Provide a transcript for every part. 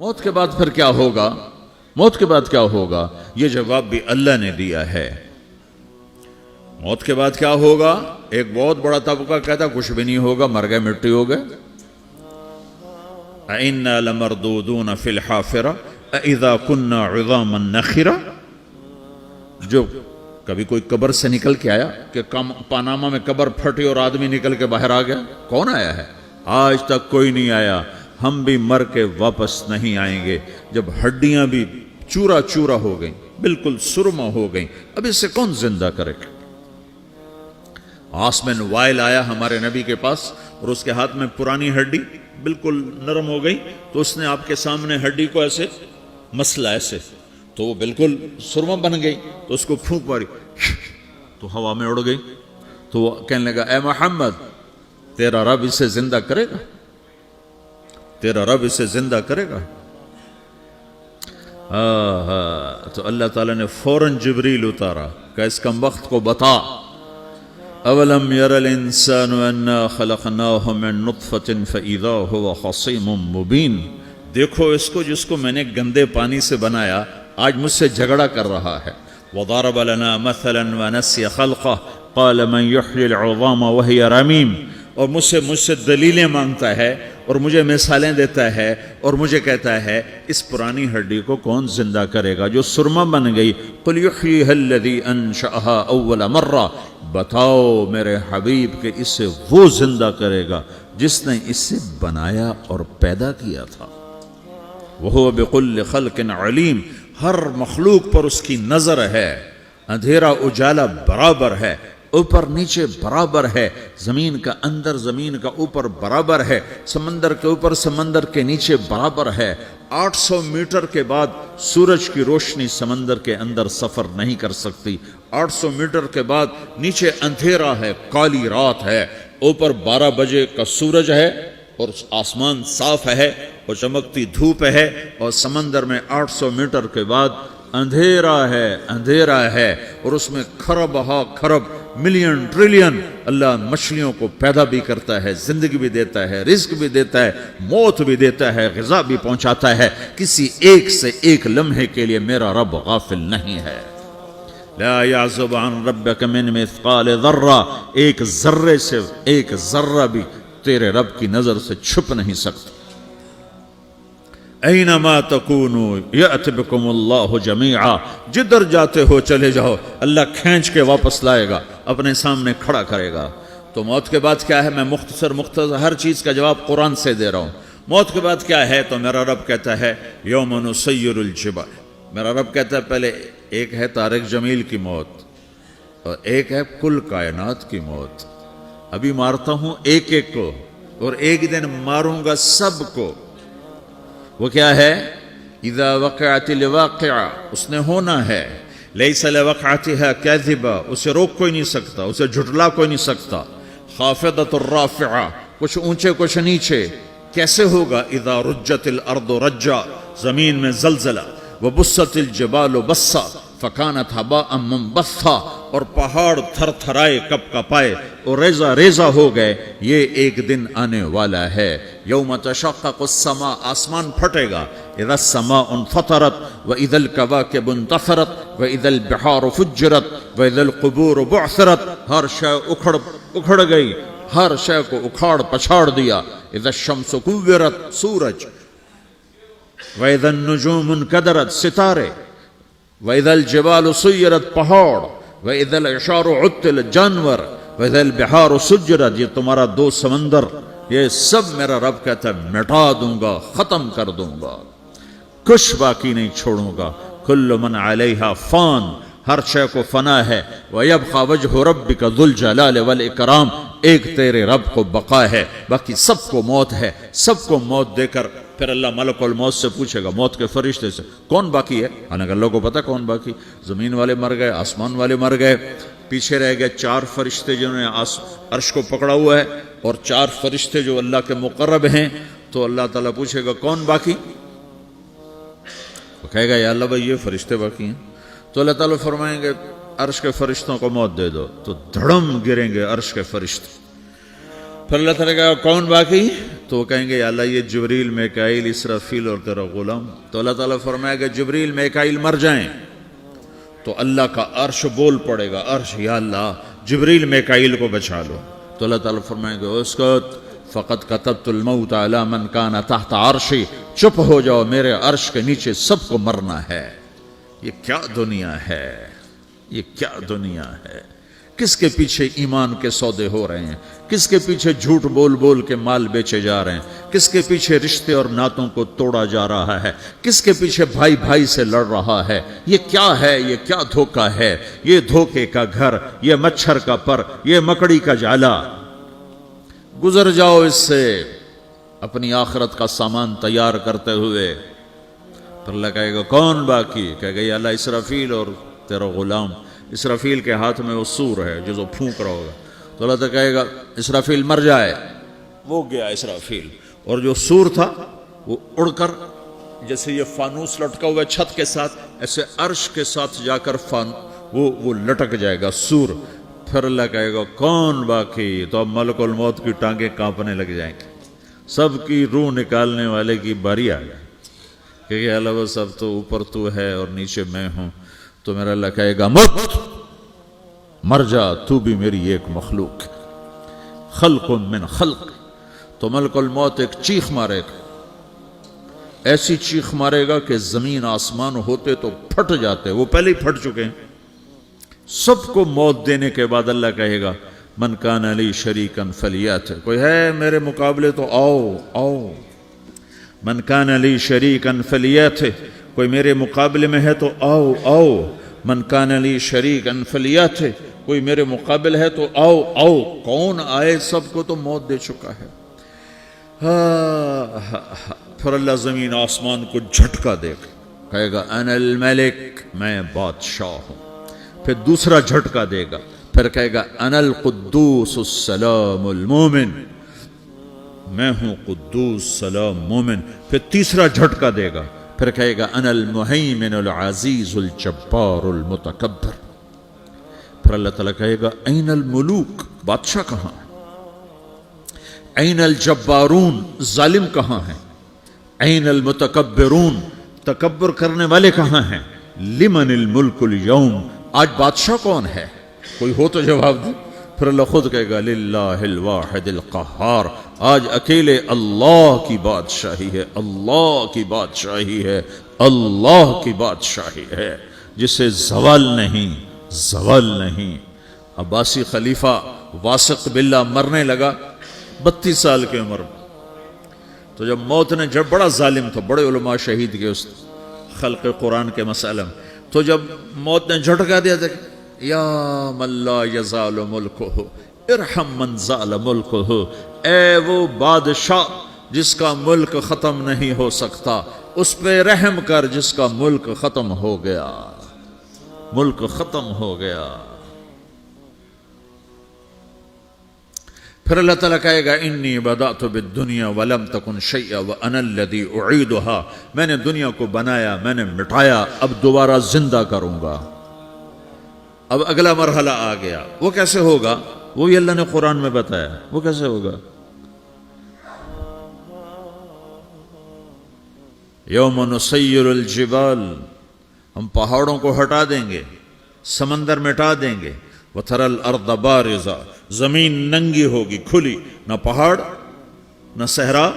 موت کے بعد پھر کیا ہوگا؟ موت کے بعد کیا ہوگا؟ یہ جواب بھی اللہ نے دیا ہے۔ موت کے بعد کیا ہوگا؟ ایک بہت بڑا طبقہ کہتا کچھ بھی نہیں ہوگا، مر گئے، مٹی ہو گئے۔ اِنَّا لَمَرْدُودُونَ فِي الْحَافِرَةِ اِذَا كُنَّا عِظَامًا نَخِرَةً۔ جو کبھی کوئی قبر سے نکل کے آیا کہ پاناما میں قبر پھٹی اور آدمی نکل کے باہر آ گیا؟ کون آیا ہے؟ آج تک کوئی نہیں آیا۔ ہم بھی مر کے واپس نہیں آئیں گے جب ہڈیاں بھی چورا چورا ہو گئیں، بالکل سرما ہو گئیں، اب اس سے کون زندہ کرے گا؟ عاصم وائل آیا ہمارے نبی کے پاس اور اس کے ہاتھ میں پرانی ہڈی بالکل نرم ہو گئی، تو اس نے آپ کے سامنے ہڈی کو ایسے مسلا، ایسے، تو وہ بالکل سرما بن گئی، تو اس کو پھونک ماری تو ہوا میں اڑ گئی۔ تو وہ کہنے لگا اے محمد، تیرا رب اسے زندہ کرے گا؟ تیرا رب اسے زندہ کرے گا؟ تو اللہ تعالیٰ نے فوراً جبریل اتارا کہ اس کم وقت کو بتا، اولم یر الانسان انا خلقناہ من نطفۃ فاذا هو خصیم مبین۔ دیکھو اس کو جس کو میں نے گندے پانی سے بنایا، آج مجھ سے جھگڑا کر رہا ہے۔ وضرب لنا مثلا ونسی خلقہ قال من یحیی العظام وہی رمیم۔ اور مجھ سے دلیلیں مانگتا ہے اور مجھے مثالیں دیتا ہے اور مجھے کہتا ہے اس پرانی ہڈی کو کون زندہ کرے گا جو سرما بن گئی؟ قل یحییھا الذی انشأھا اول مرہ۔ بتاؤ میرے حبیب کہ اسے وہ زندہ کرے گا جس نے اسے بنایا اور پیدا کیا تھا۔ وہو بکل خلق علیم۔ ہر مخلوق پر اس کی نظر ہے، اندھیرا اجالا برابر ہے، اوپر نیچے برابر ہے، زمین کا اندر زمین کا اوپر برابر ہے، سمندر کے اوپر سمندر کے نیچے برابر ہے۔ 800 میٹر کے بعد سورج کی روشنی سمندر کے اندر سفر نہیں کر سکتی۔ 800 میٹر کے بعد نیچے اندھیرا ہے، کالی رات ہے، اوپر 12 بجے کا سورج ہے اور آسمان صاف ہے اور چمکتی دھوپ ہے، اور سمندر میں 800 میٹر کے بعد اندھیرا ہے اور اس میں کھرب ہا کھرب ملین ٹریلین اللہ مچھلیوں کو پیدا بھی کرتا ہے، زندگی بھی دیتا ہے، رزق بھی دیتا ہے، موت بھی دیتا ہے، غذا بھی پہنچاتا ہے۔ کسی ایک سے ایک لمحے کے لیے میرا رب غافل نہیں ہے۔ لا يعزب عن ربك من مثقال ذرہ، ایک ذرے سے ایک ذرہ بھی تیرے رب کی نظر سے چھپ نہیں سکتا۔ اینما تکونوا یأت بکم اللہ جمیعا، جدھر جاتے ہو چلے جاؤ، اللہ کھینچ کے واپس لائے گا، اپنے سامنے کھڑا کرے گا۔ تو موت کے بعد کیا ہے؟ میں مختصر ہر چیز کا جواب قرآن سے دے رہا ہوں۔ موت کے بعد کیا ہے؟ تو میرا رب کہتا ہے یوم نسیر الجبال۔ میرا رب کہتا ہے پہلے ایک ہے طارق جمیل کی موت اور ایک ہے کل کائنات کی موت۔ ابھی مارتا ہوں ایک ایک کو اور ایک دن ماروں گا سب کو۔ وہ کیا ہے؟ اذا وقعت الواقعہ، اس نے ہونا ہے۔ لیس لوقعتها کاذبہ، اسے روک کوئی نہیں سکتا، اسے جھٹلا کوئی نہیں سکتا۔ خافضۃ الرافعہ، کچھ اونچے کچھ نیچے۔ کیسے ہوگا؟ اذا رجت الارض رجا، زمین میں زلزلہ۔ وبست الجبال بسا فکانت ہباء منبثا، اور پہاڑ تھر تھرائے کپ کپائے اور ریزہ ریزہ ہو گئے۔ یہ ایک دن آنے والا ہے۔ یوم تشقق السماء، آسمان پھٹے گا۔ اذا السماء انفطرت واذا الكواكب انتثرت واذا البحار فجرت واذا القبور بعثرت، ہر شے اکھڑ گئی، ہر شے کو اکھاڑ پچھاڑ دیا۔ اذا الشمس كورت، سورج۔ واذا النجوم انكدرت، ستارے۔ وَإِذَا الْجِبَالُ سُيِّرَتْ، پہاڑ۔ وَإِذَا الْعِشَارُ عُطِّلَتْ، جانور۔ وَإِذَا الْبِحَارُ سُجِّرَتْ، یہ تمہارا دو سمندر، یہ سب میرا رب کہتا ہے مٹا دوں گا، ختم کر دوں گا، کچھ باقی نہیں چھوڑوں گا۔ كُلُّ مَنْ عَلَيْهَا فان، ہر شے کو فنا ہے۔ وَيَبْقَى وَجْهُ رَبِّكَ ذُو الْجَلَالِ وَالْإِكْرَامِ، ایک تیرے رب کو بقا ہے، باقی سب کو موت ہے۔ سب کو موت دے کر پھر اللہ ملک الموت سے پوچھے گا، موت کے فرشتے سے، کون باقی ہے؟ حالانکہ اللہ کو پتا کون باقی۔ زمین والے مر گئے، آسمان والے مر گئے، پیچھے رہ گئے 4 فرشتے جنہوں نے عرش کو پکڑا ہوا ہے، اور 4 فرشتے جو اللہ کے مقرب ہیں۔ تو اللہ تعالیٰ پوچھے گا کون باقی؟ وہ کہے گا یا اللہ بھائی یہ فرشتے باقی ہیں۔ تو اللہ تعالیٰ فرمائیں گے عرش کے فرشتوں کو موت دے دو، تو دھڑم گریں گے عرش کے فرشتے۔ پھر اللہ تعالیٰ کہا کون باقی؟ تو وہ کہیں گے یا اللہ یہ جبریل میکائیل اسرافیل اور تیرا غلام. تو اللہ تعالیٰ فرمائے گا جبریل میکائیل مر جائیں تو اللہ کا عرش بول پڑے گا, عرش یا اللہ جبریل میکائیل کو بچا لو. تو اللہ تعالیٰ فرمائے گا اسکت فقط کتبت الموت علی من کان تحت عرشی, چپ ہو جاؤ میرے عرش کے نیچے سب کو مرنا ہے. یہ کیا دنیا ہے, یہ کیا دنیا ہے. کس کے پیچھے ایمان کے سودے ہو رہے ہیں, کس کے پیچھے جھوٹ بول بول کے مال بیچے جا رہے ہیں, کس کے پیچھے رشتے اور ناتوں کو توڑا جا رہا ہے, کس کے پیچھے بھائی بھائی سے لڑ رہا ہے. یہ کیا ہے, یہ کیا دھوکہ ہے, یہ دھوکے کا گھر, یہ مچھر کا پر, یہ مکڑی کا جالا. گزر جاؤ اس سے اپنی آخرت کا سامان تیار کرتے ہوئے. پھر اللہ کہے گا کون باقی؟ کہے گا یا اللہ اسرافیل اور تیرا غلام. اسرافیل کے ہاتھ میں وہ سور ہے جو پھونک رہا ہوگا. تو اللہ تعالیٰ کہے گا اسرافیل مر جائے. وہ گیا اسرافیل, اور جو سور تھا وہ اڑ کر جیسے یہ فانوس لٹکا ہوا چھت کے ساتھ ایسے عرش کے ساتھ جا کر وہ لٹک جائے گا سور. پھر اللہ کہے گا کون باقی؟ تو اب ملک الموت کی ٹانگیں کانپنے لگ جائیں گے. سب کی روح نکالنے والے کی باری آ گئی کہ اللہ وہ سب تو اوپر تو ہے اور نیچے میں ہوں. تو میرا اللہ کہے گا مت, مر جا, تو بھی میری ایک مخلوق, خلق من خلق. تو ملک الموت ایک چیخ مارے گا, ایسی چیخ مارے گا کہ زمین آسمان ہوتے تو پھٹ جاتے, وہ پہلے ہی پھٹ چکے ہیں. سب کو موت دینے کے بعد اللہ کہے گا من کان لی شریکن فلیات, کوئی ہے میرے مقابلے تو آؤ آؤ. من کان لی شریکن فلیات, کوئی میرے مقابلے میں ہے تو آؤ آؤ. من کان لی شریکن فلیات, کوئی میرے مقابل ہے تو آؤ آؤ. کون آئے؟ سب کو تو موت دے چکا ہے. پھر اللہ زمین آسمان کو جھٹکا دے گا, کہے گا انا الملک, میں بادشاہ ہوں. پھر دوسرا جھٹکا دے گا, پھر کہے گا انا القدوس السلام المومن, میں ہوں قدوس سلام مومن. پھر تیسرا جھٹکا دے گا, پھر کہے گا انا المہیمن العزیز الجبار المتکبر. پھر اللہ تعالیٰ کہے گا این الملوک, بادشاہ کہاں ہے؟ این الجبارون, ظالم کہاں ہیں؟ این المتکبرون, تکبر کرنے والے کہاں ہیں؟ لمن الملک اليوم, آج بادشاہ کون ہے؟ کوئی ہو تو جواب دے. پھر اللہ خود کہے گا للہ الواحد القہار, آج اکیلے اللہ کی بادشاہی ہے, اللہ کی بادشاہی ہے, اللہ کی بادشاہی ہے جسے زوال نہیں, زوال نہیں. عباسی خلیفہ واسق باللہ مرنے لگا 32 سال کی عمر میں. تو جب موت نے, جب بڑا ظالم تھا, بڑے علماء شہید کے اس خلق قرآن کے مسئلہ میں, تو جب موت نے جھٹکا دیا تھا یا من لا یزال ملکہ ارحم من زال ملکہ, اے وہ بادشاہ جس کا ملک ختم نہیں ہو سکتا, اس پہ رحم کر جس کا ملک ختم ہو گیا, ملک ختم ہو گیا. پھر اللہ تعالیٰ کہے گا انی بدأت بالدنیا ولم تکن شیئا وانا الذی اعیدها, میں نے دنیا کو بنایا, میں نے مٹایا, اب دوبارہ زندہ کروں گا. اب اگلا مرحلہ آ گیا. وہ کیسے ہوگا؟ وہی اللہ نے قرآن میں بتایا. وہ کیسے ہوگا؟ یوم نسیر الجبال, ہم پہاڑوں کو ہٹا دیں گے, سمندر مٹا دیں گے. وتری الارض بارزا, زمین ننگی ہوگی, کھلی, نہ پہاڑ, نہ صحرا,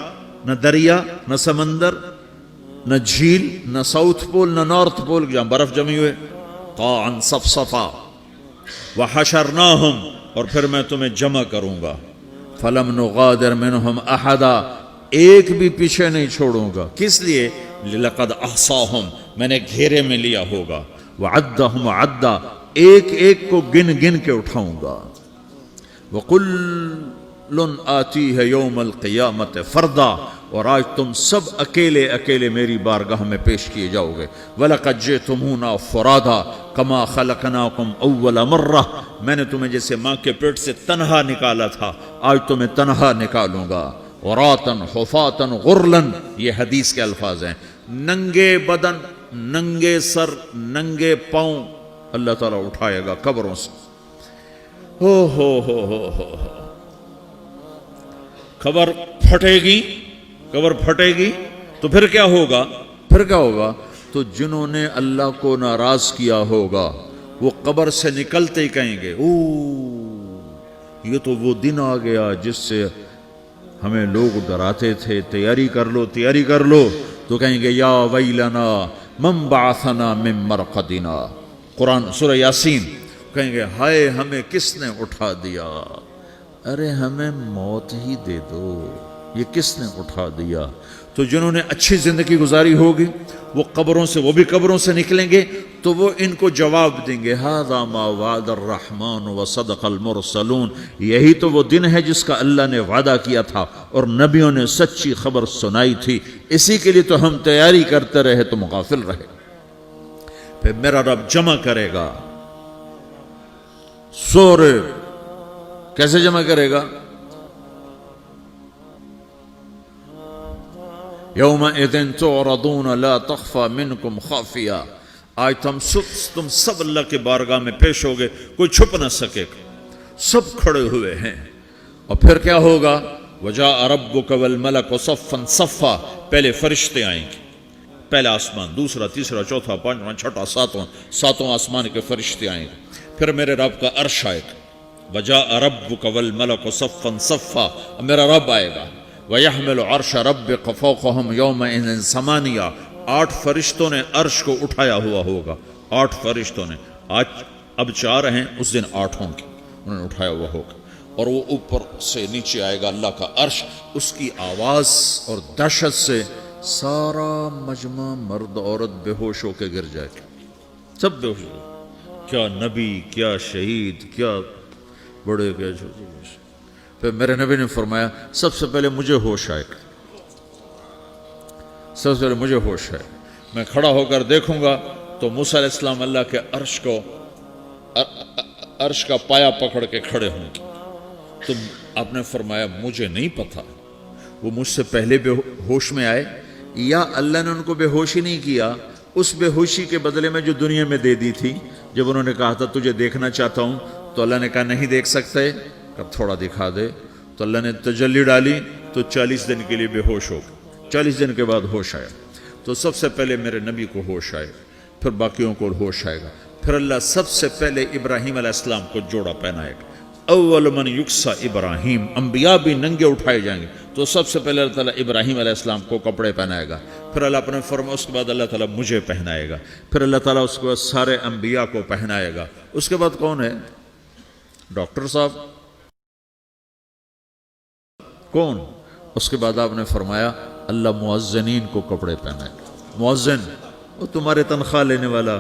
نہ دریا, نہ سمندر, نہ جھیل, نہ ساؤتھ پول, نہ نارتھ پول جہاں برف جمی ہوئے. قاعا صفصفا وحشرناہم, اور پھر میں تمہیں جمع کروں گا. فلم نغادر منہم احدا, ایک بھی پیچھے نہیں چھوڑوں گا. کس لیے؟ لقد احصاہم, میں نے گھیرے میں لیا ہوگا. وعدہم عدا, ایک ایک کو گن گن کے اٹھاؤں گا. وَقُلٌ آتِيهَ يَوْمَ الْقِيَامَةِ فَرْدًا, اور آج تم سب اکیلے اکیلے میری بارگاہ میں پیش کیے جاؤ گے. وَلَقَدْ جِئْتُمُونَا فُرَادًا كَمَا خَلَقْنَاكُمْ أَوَّلَ مَرَّةٍ, میں نے تمہیں جیسے ماں کے پیٹ سے تنہا نکالا تھا, آج تمہیں تنہا نکالوں گا. عُرَاةً حُفَاةً غُرْلًا, یہ حدیث کے الفاظ ہیں. ننگے بدن, ننگے سر, ننگے پاؤں اللہ تعالیٰ اٹھائے گا قبروں سے. ہو قبر پھٹے گی تو پھر کیا ہوگا؟ تو جنہوں نے اللہ کو ناراض کیا ہوگا وہ قبر سے نکلتے ہی کہیں گے یہ تو وہ دن آ گیا جس سے ہمیں لوگ ڈراتے تھے، تیاری کر لو، تو کہیں گے یا ویلنا من بعثنا من مرقدنا، قرآن سورہ یاسین، کہیں گے ہائے ہمیں کس نے اٹھا دیا، ارے ہمیں موت ہی دے دو، یہ کس نے اٹھا دیا؟ تو جنہوں نے اچھی زندگی گزاری ہوگی وہ بھی قبروں سے نکلیں گے تو وہ ان کو جواب دیں گے ھذا ما وعد الرحمن وصدق المرسلون، یہی تو وہ دن ہے جس کا اللہ نے وعدہ کیا تھا اور نبیوں نے سچی خبر سنائی تھی، اسی کے لیے تو ہم تیاری کرتے رہے، تم غافل رہے۔ پھر میرا رب جمع کرے گا سورے، کیسے جمع کرے گا؟ یومئذ تعرضون لا تخفى منکم خافیہ، آج تم سب اللہ کے بارگاہ میں پیش ہوگے، کوئی چھپ نہ سکے گا، سب کھڑے ہوئے ہیں۔ اور پھر کیا ہوگا؟ وجاء ربک والملک صفا صفا، پہلے فرشتے آئیں گے، پہلا آسمان، دوسرا، تیسرا، چوتھا، پانچواں، چھٹا، ساتواں آسمان کے فرشتے آئیں گے، پھر میرے رب کا عرش آئے گا، وجاء ربک والملک صفا صفا، میرا رب آئے گا، وَيَحْمِلُ عَرْشَ رَبِّكَ فَوْقَهُمْ يَوْمَئِذٍ ثَمَانِيَةٌ، 8 فرشتوں نے عرش کو اٹھایا ہوا ہوگا، 8 فرشتوں نے، آج اب 4 ہیں، اس دن 8 ہوں گے، انہوں نے اٹھایا ہوا ہوگا، اور وہ اوپر سے نیچے آئے گا اللہ کا عرش، اس کی آواز اور دہشت سے سارا مجمع مرد عورت بے ہوش ہو کے گر جائے گا، سب بے ہوش ہو، کیا نبی، کیا شہید، کیا بڑے، کیا چھوٹے۔ پھر میرے نبی نے فرمایا سب سے پہلے مجھے ہوش آئے گا، سب سے پہلے مجھے ہوش ہے، میں کھڑا ہو کر دیکھوں گا تو موسیٰ علیہ السلام اللہ کے عرش کا پایا پکڑ کے کھڑے ہوں گے، تو آپ نے فرمایا مجھے نہیں پتا وہ مجھ سے پہلے بے ہوش میں آئے یا اللہ نے ان کو بے ہوشی نہیں کیا، اس بے ہوشی کے بدلے میں جو دنیا میں دے دی تھی، جب انہوں نے کہا تھا تجھے دیکھنا چاہتا ہوں تو اللہ نے کہا نہیں دیکھ سکتے، کب تھوڑا دکھا دے، تو اللہ نے تجلی ڈالی تو 40 دن کے لیے بے ہوش ہو گئے، 40 دن کے بعد ہوش آیا، تو سب سے پہلے میرے نبی کو ہوش آئے، پھر باقیوں کو ہوش آئے گا، پھر اللہ سب سے پہلے ابراہیم علیہ السلام کو جوڑا پہنائے گا، اول من یکسا ابراہیم، انبیاء بھی ننگے اٹھائے جائیں گے، تو سب سے پہلے اللہ تعالیٰ ابراہیم علیہ السلام کو کپڑے پہنائے گا، پھر اللہ اپنے فرما، اس کے بعد اللہ تعالیٰ مجھے پہنائے گا، پھر اللہ تعالیٰ اس کے بعد سارے انبیاء کو پہنائے گا، اس کے بعد کون ہے؟ ڈاکٹر صاحب کون؟ اس کے بعد آپ نے فرمایا اللہ مؤذنین کو کپڑے پہنائے گا، مؤذن وہ تمہارے تنخواہ لینے والا،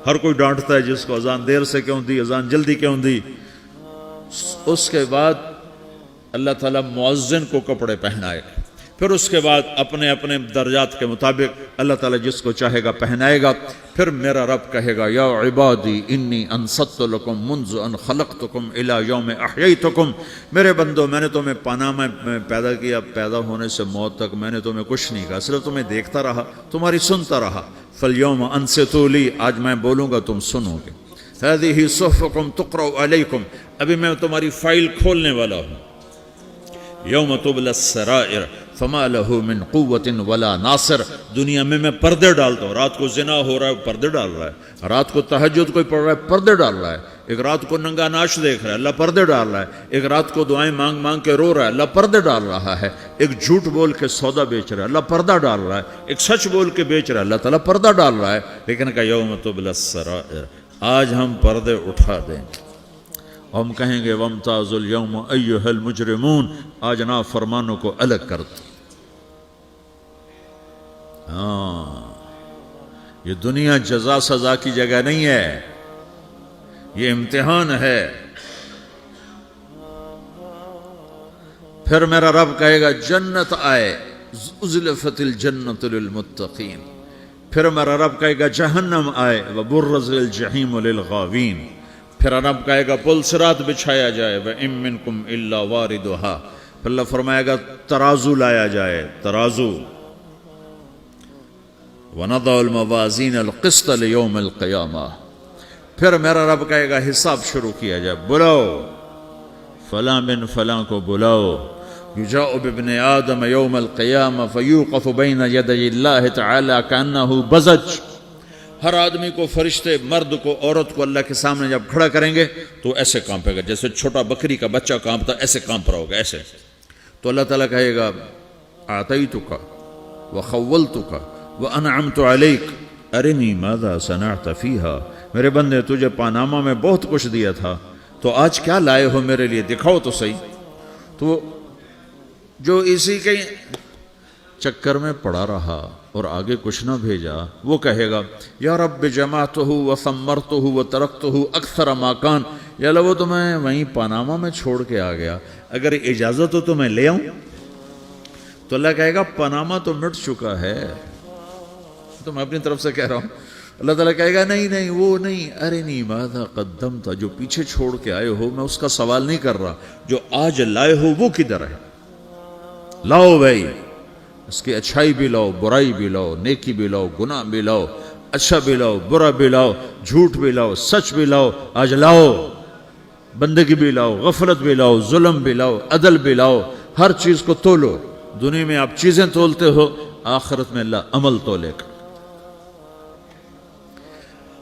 ہر کوئی ڈانٹتا ہے جس کو اذان دیر سے کیوں دی، اذان جلدی کیوں دی، اس کے بعد اللہ تعالیٰ مؤذن کو کپڑے پہنائے گا، پھر اس کے بعد اپنے اپنے درجات کے مطابق اللہ تعالیٰ جس کو چاہے گا پہنائے گا، پھر میرا رب کہے گا یا عبادی انی انصت لکم منذ ان خلقتکم الی یوم احییتکم، میرے بندو میں نے تمہیں پاناما میں پیدا کیا، پیدا ہونے سے موت تک میں نے تمہیں کچھ نہیں کہا، صرف تمہیں دیکھتا رہا، تمہاری سنتا رہا، فالیوم انصتوا لی، آج میں بولوں گا تم سنو گے، ہذہ صحفکم تقرأ علیکم، ابھی میں تمہاری فائل کھولنے والا ہوں، یوم تبلی السرائر فما لہ من قوت ولا ناصر، دنیا میں پردے ڈالتا ہوں، رات کو زنا ہو رہا ہے پردے ڈال رہا ہے، رات کو تہجد کوئی پڑھ رہا ہے پردے ڈال رہا ہے، ایک رات کو ننگا ناچ دیکھ رہا ہے اللہ پردے ڈال رہا ہے، ایک رات کو دعائیں مانگ مانگ کے رو رہا ہے اللہ پردے ڈال رہا ہے، ایک جھوٹ بول کے سودا بیچ رہا ہے اللہ پردہ ڈال رہا ہے، ایک سچ بول کے بیچ رہا ہے اللہ تعالیٰ پردہ ڈال رہا ہے، لیکن کہ یوم تبلی السرائر، آج ہم پردے اٹھا دیں گے، ہم کہیں گے وامتازوا اليوم ایھا المجرمون، آج نافرمانوں کو الگ کر دو۔ یہ دنیا جزا سزا کی جگہ نہیں ہے، یہ امتحان ہے۔ پھر میرا رب کہے گا جنت آئے، ازلفت الجنت للمتقین، پھر میرا رب کہے گا جہنم آئے، وبرز الجحیم للغاوین، پھر رب کہے گا پل صراط بچھایا جائے، وَإِن مِّنكُمْ إِلَّا وَارِدُهَا، پھر اللہ فرمائے گا ترازو لایا جائے، ترازو، وَنَضَعُ الْمَوَازِينَ الْقِسْطَ لِيَوْمِ الْقِيَامَةِ، پھر میرا رب کہے گا حساب شروع کیا جائے، بلاؤ فلاں بن فلاں کو بلاؤ، یجاء بابن آدم یوم القیامہ فیوقف بین یدی اللہ تعالی کانہ بزج، ہر آدمی کو، فرشتے، مرد کو، عورت کو اللہ کے سامنے جب کھڑا کریں گے تو ایسے کانپے گا جیسے چھوٹا بکری کا بچہ کانپتا، ایسے کانپ رہا ہوگا ایسے. تو اللہ تعالیٰ کہے گا اعطیتک وخولتک وانعمت علیک ارنی ماذا صنعت فیہا، میرے بندے تجھے پاناما میں بہت کچھ دیا تھا، تو آج کیا لائے ہو میرے لیے، دکھاؤ تو صحیح. تو جو اسی کے چکر میں پڑا رہا اور آگے کچھ نہ بھیجا، وہ کہے گا یا رب جمعتہ وثمرتہ وترکتہ اکثر ما کان، یا اللہ وہ تو میں وہیں پاناما میں چھوڑ کے آ گیا، اگر اجازت ہو تو میں لے آؤں. تو اللہ کہے گا پاناما تو مٹ چکا ہے، تو میں اپنی طرف سے کہہ رہا ہوں. اللہ تعالیٰ کہے گا نہیں نہیں وہ نہیں، ارنی ماذا قدمت، جو پیچھے چھوڑ کے آئے ہو میں اس کا سوال نہیں کر رہا، جو آج لائے ہو وہ کدھر ہے، لاؤ بھائی، اس کی اچھائی بھی لاؤ، برائی بھی لاؤ، نیکی بھی لاؤ، گناہ بھی لاؤ، اچھا بھی لاؤ، برا بھی لاؤ، جھوٹ بھی لاؤ، سچ بھی لاؤ، آج لاؤ. بندگی بھی لاؤ، غفلت بھی لاؤ، ظلم بھی لاؤ، عدل بھی لاؤ، ہر چیز کو تولو. دنیا میں آپ چیزیں تولتے ہو، آخرت میں اللہ عمل تولے گا.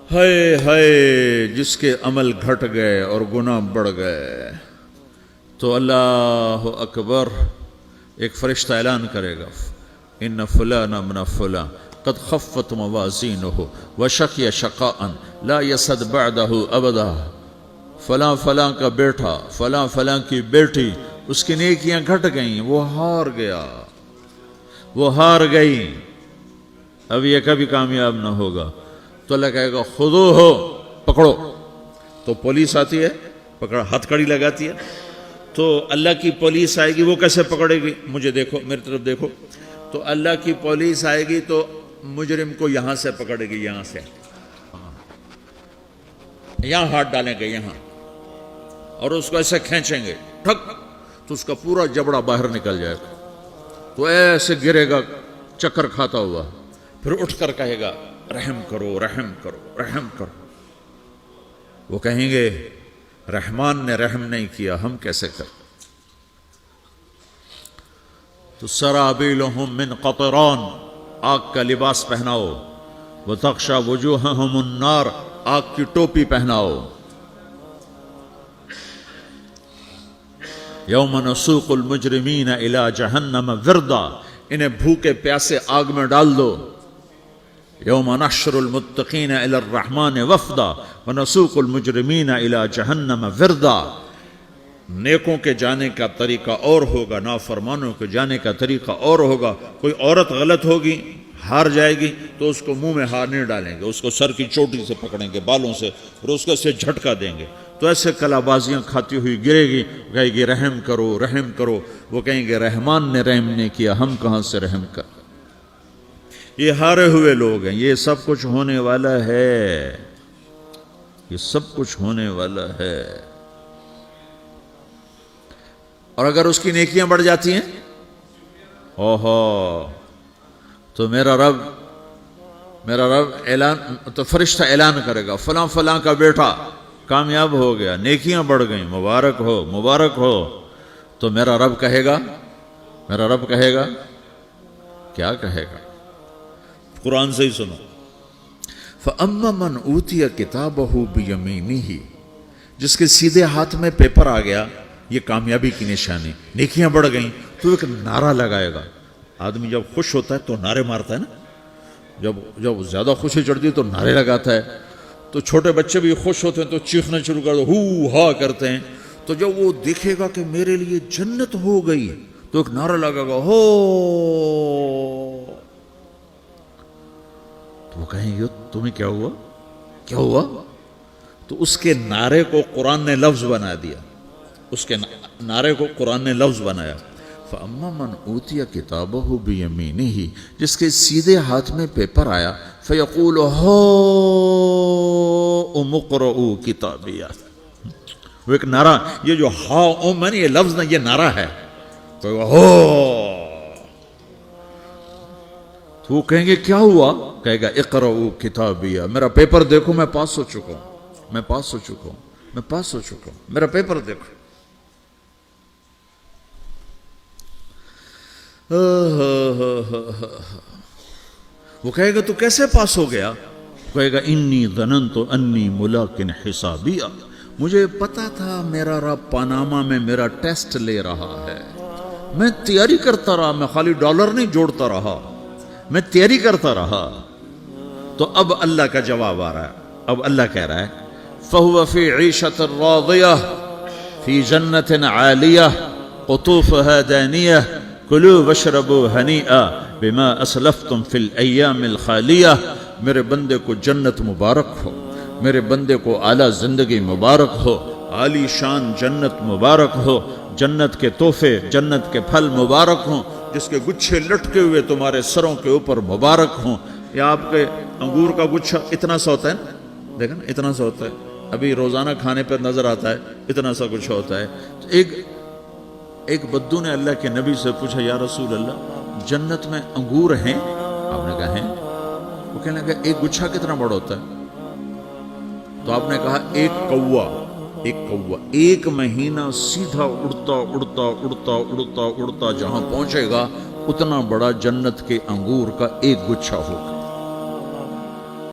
ہائے ہائے جس کے عمل گھٹ گئے اور گناہ بڑھ گئے، تو اللہ اکبر، ایک فرشتہ اعلان کرے گا ان فلان ابن فلان قد خفت موازینہ وشقی شقاء لا یسد بعدہ ابدا، فلاں فلاں کا بیٹا، فلاں فلاں کی بیٹی، اس کی نیکیاں گھٹ گئیں، وہ ہار گیا، وہ ہار گئی، اب یہ کبھی کامیاب نہ ہوگا. تو اللہ کہے گا خودو ہو، پکڑو. تو پولیس آتی ہے، پکڑا، ہتھ کڑی لگاتی ہے. تو اللہ کی پولیس آئے گی، وہ کیسے پکڑے گی، مجھے دیکھو، میری طرف دیکھو. تو اللہ کی پولیس آئے گی تو مجرم کو یہاں سے پکڑے گی، یہاں سے، یہاں ہاتھ ڈالیں گے یہاں، اور اس کو ایسے کھینچیں گے، ٹھک، تو اس کا پورا جبڑا باہر نکل جائے گا. تو ایسے گرے گا چکر کھاتا ہوا، پھر اٹھ کر کہے گا رحم کرو، رحم کرو، رحم کرو. وہ کہیں گے رحمان نے رحم نہیں کیا، ہم کیسے کریں. تو سرابیلہم من قطران، آگ کا لباس پہناؤ، وتغشا وجوہہم النار، آگ کی ٹوپی پہناؤ. یوم نسوق المجرمین الی جہنم وردا، انہیں بھوکے پیاسے آگ میں ڈال دو. یوم نحشر المتقین الی الرحمن وفدا ونسوق المجرمین الی جہنم وردا. نیکوں کے جانے کا طریقہ اور ہوگا، نافرمانوں کے جانے کا طریقہ اور ہوگا. کوئی عورت غلط ہوگی، ہار جائے گی، تو اس کو منہ میں ہار نہیں ڈالیں گے، اس کو سر کی چوٹی سے پکڑیں گے، بالوں سے، اور اس کو سے جھٹکا دیں گے. تو ایسے کلا بازیاں کھاتی ہوئی گرے گی، کہے گی رحم کرو، رحم کرو. وہ کہیں گے رحمان نے رحم نہیں کیا، ہم کہاں سے رحم کر. یہ ہارے ہوئے لوگ ہیں. یہ سب کچھ ہونے والا ہے، یہ سب کچھ ہونے والا ہے. اور اگر اس کی نیکیاں بڑھ جاتی ہیں، اوہو، تو میرا رب اعلان، تو فرشتہ اعلان کرے گا فلاں فلاں کا بیٹا کامیاب ہو گیا، نیکیاں بڑھ گئیں، مبارک ہو، مبارک ہو. تو میرا رب کہے گا کیا کہے گا، قرآن سے ہی سنو. فَأَمَّا مَنْ أُوتِيَ كِتَابَهُ بِيَمِينِهِ، جس کے سیدھے ہاتھ میں پیپر آ گیا، یہ کامیابی کی نشانی، نیکیاں بڑھ گئیں، تو ایک نعرہ لگائے گا. آدمی جب خوش ہوتا ہے تو نعرے مارتا ہے نا، جب زیادہ خوشی چڑھتی ہے تو نعرے لگاتا ہے. تو چھوٹے بچے بھی خوش ہوتے ہیں تو چیخنا شروع کر دو، ہو ہا کرتے ہیں. تو جب وہ دیکھے گا کہ میرے لیے جنت ہو گئی، تو ایک نعرہ لگے گا، ہو. تو وہ کہیں گے تمہیں کیا ہوا. تو اس کے نعرے کو قرآن نے لفظ بنا دیا، اس کے نعرے کو قرآن نے لفظ بنایا. فَأَمَّا مَنْ أُوتِيَ كِتَابَهُ بِيَمِينِهِ، جس کے سیدھے ہاتھ میں پیپر آیا، فَيَقُولُ هَاؤْمُ اقْرَءُوا كِتَابِيَهْ. وہ ایک نعرہ، یہ جو ہاؤم ہے نا، یہ لفظ نہ، یہ نعرہ ہے. تو وہ کہیں گے کیا ہوا، کہے گا اقرؤوا کتابیہ، میرا پیپر دیکھو، میں پاس ہو چکا ہوں، میرا پیپر دیکھو. وہ کہے گا تو کیسے پاس ہو گیا؟ کہے گا انی ظننت انی ملاقن حسابیہ، مجھے پتا تھا میرا رب پاناما میں میرا ٹیسٹ لے رہا ہے، میں تیاری کرتا رہا، میں خالی ڈالر نہیں جوڑتا رہا، میں تیاری کرتا رہا۔ تو اب اللہ کا جواب آ رہا ہے، اب اللہ کہہ رہا ہے فَهُوَ فِي عِيشَةٍ رَاضِيَةٍ فِي جَنَّةٍ عَالِيَةٍ قُطُوفُهَا دَانِيَةٌ كُلُوا وَاشْرَبُوا هَنِيئًا بِمَا أَسْلَفْتُمْ فِي الْأَيَّامِ الْخَالِيَةِ، میرے بندے کو جنت مبارک ہو، میرے بندے کو اعلیٰ زندگی مبارک ہو، عالی شان جنت مبارک ہو، جنت کے تحفے، جنت کے پھل مبارک ہوں، جس کے گچھے لٹکے ہوئے تمہارے سروں کے اوپر مبارک ہوں۔ یا آپ کے انگور کا گچھا اتنا سا ہوتا ہے نا، دیکھیں نا اتنا سا ہوتا ہے، ابھی روزانہ کھانے پر نظر آتا ہے، اتنا سا کچھ ہوتا ہے۔ تو ایک بدو نے اللہ کے نبی سے پوچھا یا رسول اللہ جنت میں انگور ہیں؟ آپ نے کہا ہیں۔ وہ کہنے لگا ایک گچھا کتنا بڑا ہوتا ہے؟ تو آپ نے کہا ایک کوا ایک مہینہ سیدھا اڑتا اڑتا اڑتا اڑتا اڑتا جہاں پہنچے گا اتنا بڑا جنت کے انگور کا ایک گچھا ہوگا۔